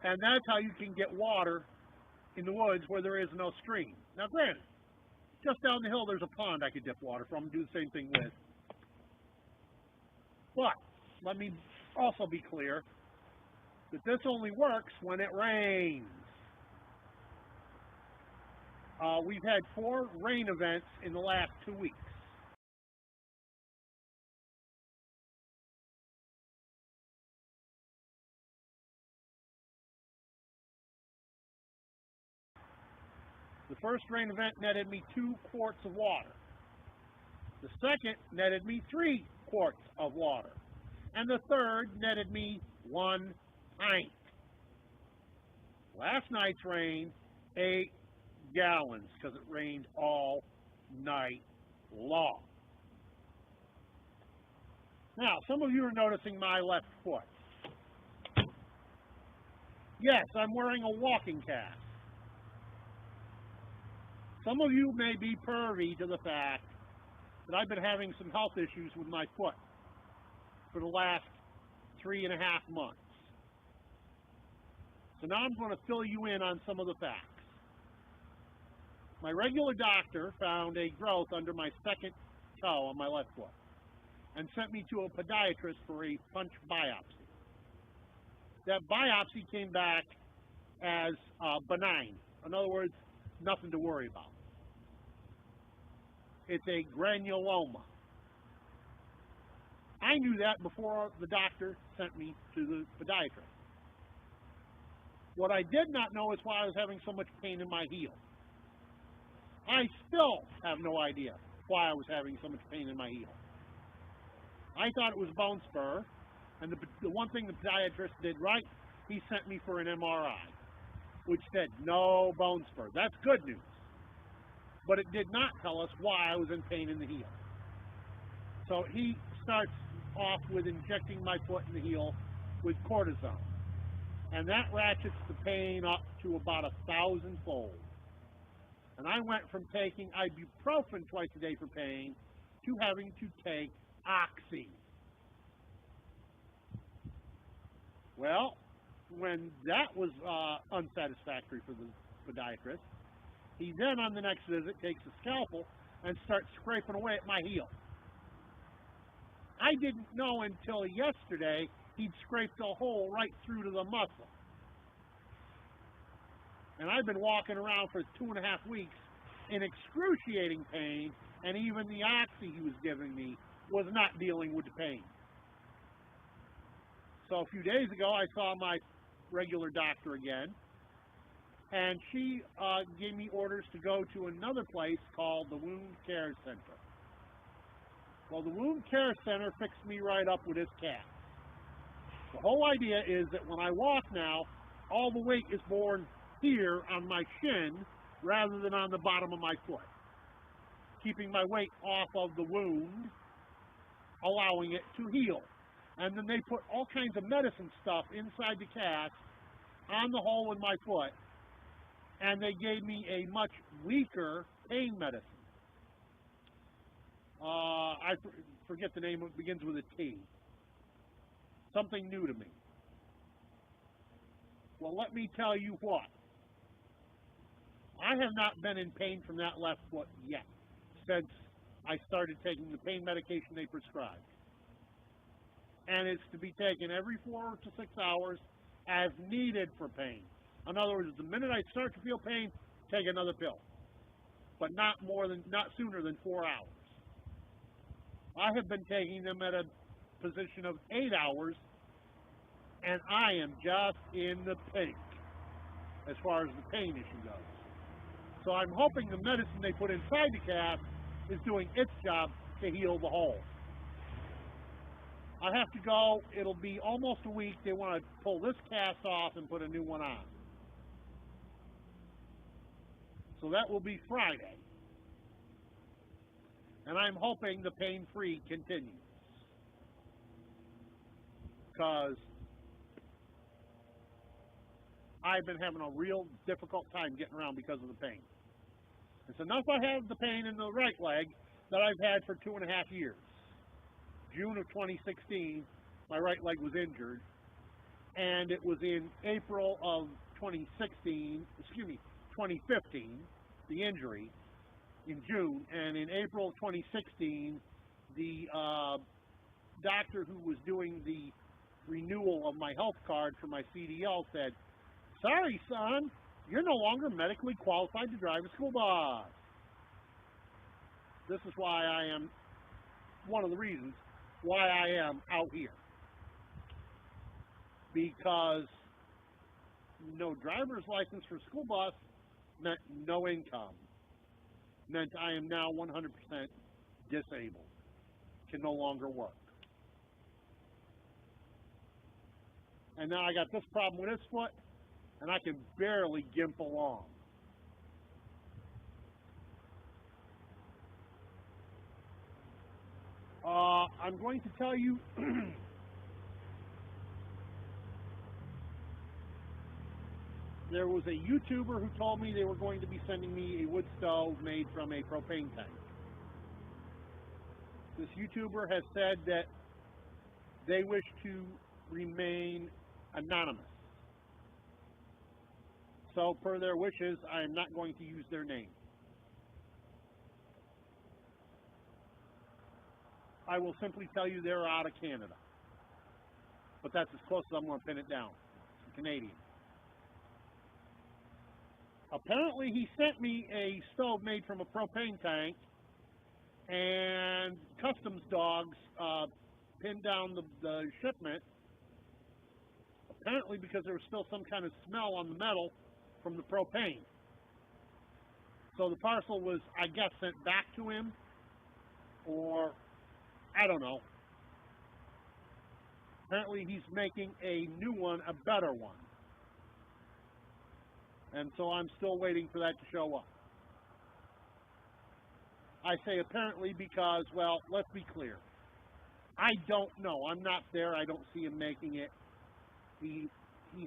And that's how you can get water in the woods where there is no stream. Now granted, just down the hill there's a pond I could dip water from and do the same thing with. But let me also be clear that this only works when it rains. We've had 4 rain events in the last 2 weeks. The first rain event netted me 2 quarts of water. The second netted me 3 quarts of water. And the third netted me 1 pint. Last night's rain, 8 gallons, because it rained all night long. Now, some of you are noticing my left foot. Yes, I'm wearing a walking cast. Some of you may be privy to the fact that I've been having some health issues with my foot for the last 3.5 months. So now I'm going to fill you in on some of the facts. My regular doctor found a growth under my second toe on my left foot and sent me to a podiatrist for a punch biopsy. That biopsy came back as benign. In other words, nothing to worry about. It's a granuloma. I knew that before the doctor sent me to the podiatrist. What I did not know is why I was having so much pain in my heel. I still have no idea why I was having so much pain in my heel. I thought it was bone spur, and the one thing the podiatrist did right, he sent me for an MRI, which said no bone spur. That's good news. But it did not tell us why I was in pain in the heel. So he starts off with injecting my foot in the heel with cortisone. And that ratchets the pain up to about 1,000-fold. And I went from taking ibuprofen twice a day for pain to having to take oxy. Well, when that was unsatisfactory for the podiatrist, he then on the next visit takes a scalpel and starts scraping away at my heel. I didn't know until yesterday he'd scraped a hole right through to the muscle. And I've been walking around for 2.5 weeks in excruciating pain, and even the oxy he was giving me was not dealing with the pain. So a few days ago, I saw my regular doctor again, and she gave me orders to go to another place called the Wound Care Center. Well, the Wound Care Center fixed me right up with this cast. The whole idea is that when I walk now, all the weight is borne here on my shin rather than on the bottom of my foot, keeping my weight off of the wound, allowing it to heal. And then they put all kinds of medicine stuff inside the cast on the hole in my foot, and they gave me a much weaker pain medicine. I forget the name, it begins with a T. Something new to me. Well, let me tell you what. I have not been in pain from that left foot yet, since I started taking the pain medication they prescribed. And it's to be taken every 4 to 6 hours as needed for pain. In other words, the minute I start to feel pain, take another pill. But not sooner than 4 hours. I have been taking them at a position of 8 hours, and I am just in the pink as far as the pain issue goes. So I'm hoping the medicine they put inside the cast is doing its job to heal the hole. I have to go, it'll be almost a week. They want to pull this cast off and put a new one on. So that will be Friday. And I'm hoping the pain-free continues. Because I've been having a real difficult time getting around because of the pain. It's enough I have the pain in the right leg that I've had for 2.5 years. June of 2016, my right leg was injured, and it was in April of 2015, the injury, in June, and in April of 2016, the doctor who was doing the renewal of my health card for my CDL said, "Sorry, son, you're no longer medically qualified to drive a school bus." This is why I am, one of the reasons why I am out here. Because no driver's license for school bus meant no income. Meant I am now 100% disabled. Can no longer work. And now I got this problem with this foot, and I can barely gimp along. I'm going to tell you there was a YouTuber who told me they were going to be sending me a wood stove made from a propane tank. This YouTuber has said that they wish to remain anonymous. So, per their wishes, I am not going to use their name. I will simply tell you they're out of Canada. But that's as close as I'm going to pin it down. It's Canadian. Apparently, he sent me a stove made from a propane tank, and customs dogs pinned down the shipment, apparently because there was still some kind of smell on the metal from the propane. So the parcel was, I guess, sent back to him, or I don't know. Apparently he's making a new one, a better one. And so I'm still waiting for that to show up. I say apparently because, well, let's be clear. I don't know. I'm not there. I don't see him making it. He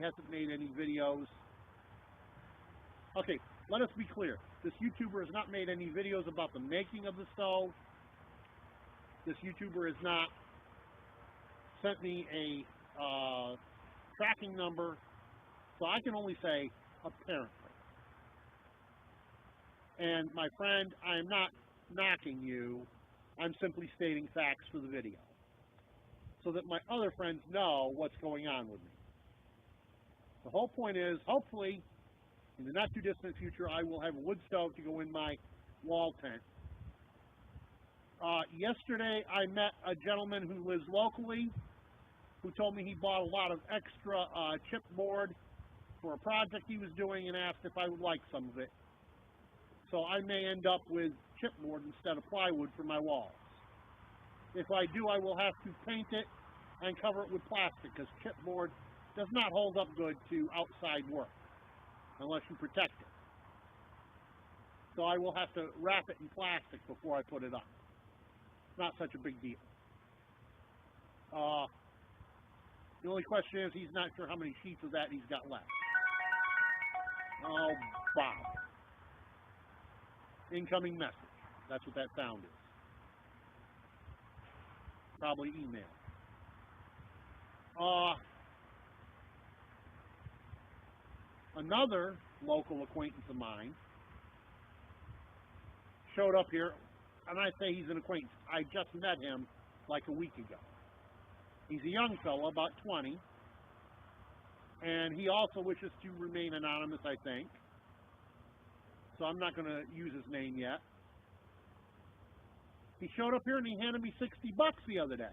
hasn't made any videos. Okay, let us be clear. This YouTuber has not made any videos about the making of the stove. This YouTuber has not sent me a tracking number. So I can only say apparently. And my friend, I am not knocking you. I'm simply stating facts for the video, so that my other friends know what's going on with me. The whole point is, hopefully, in the not too distant future, I will have a wood stove to go in my wall tent. Yesterday, I met a gentleman who lives locally, who told me he bought a lot of extra chipboard for a project he was doing, and asked if I would like some of it. So I may end up with chipboard instead of plywood for my walls. If I do, I will have to paint it and cover it with plastic, because chipboard does not hold up good to outside work unless you protect it. So I will have to wrap it in plastic before I put it up. Not such a big deal. The only question is, he's not sure how many sheets of that he's got left. Oh, Bob. Incoming message. That's what that sound is. Probably email. Another local acquaintance of mine showed up here, and I say he's an acquaintance. I just met him like a week ago. He's a young fellow, about 20, and he also wishes to remain anonymous, I think. So I'm not going to use his name yet. He showed up here and he handed me $60 the other day.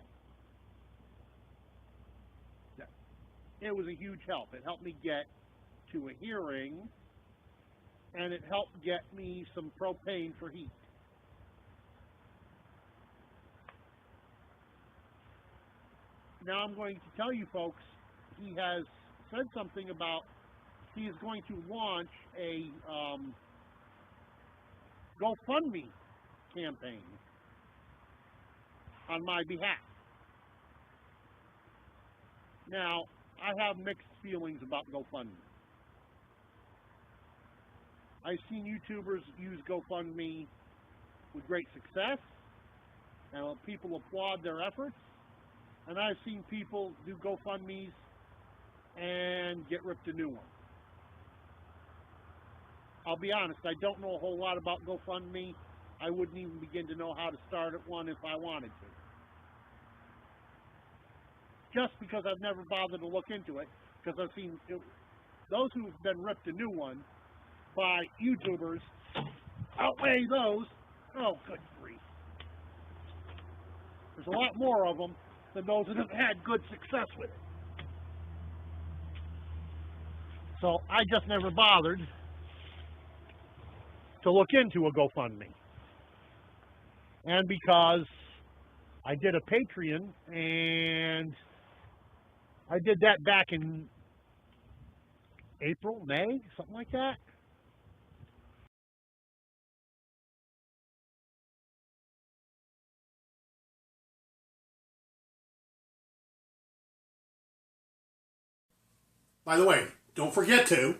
It was a huge help. It helped me get to a hearing, and it helped get me some propane for heat. Now I'm going to tell you folks, he has said something about he is going to launch a GoFundMe campaign on my behalf. Now, I have mixed feelings about GoFundMe. I've seen YouTubers use GoFundMe with great success, and people applaud their efforts. And I've seen people do GoFundMes and get ripped a new one. I'll be honest, I don't know a whole lot about GoFundMe. I wouldn't even begin to know how to start at one if I wanted to. Just because I've never bothered to look into it, because I've seen those who've been ripped a new one by YouTubers outweigh those. Oh, good grief. There's a lot more of them than those that have had good success with it. So I just never bothered to look into a GoFundMe. And because I did a Patreon, and I did that back in April, May, something like that. By the way, don't forget to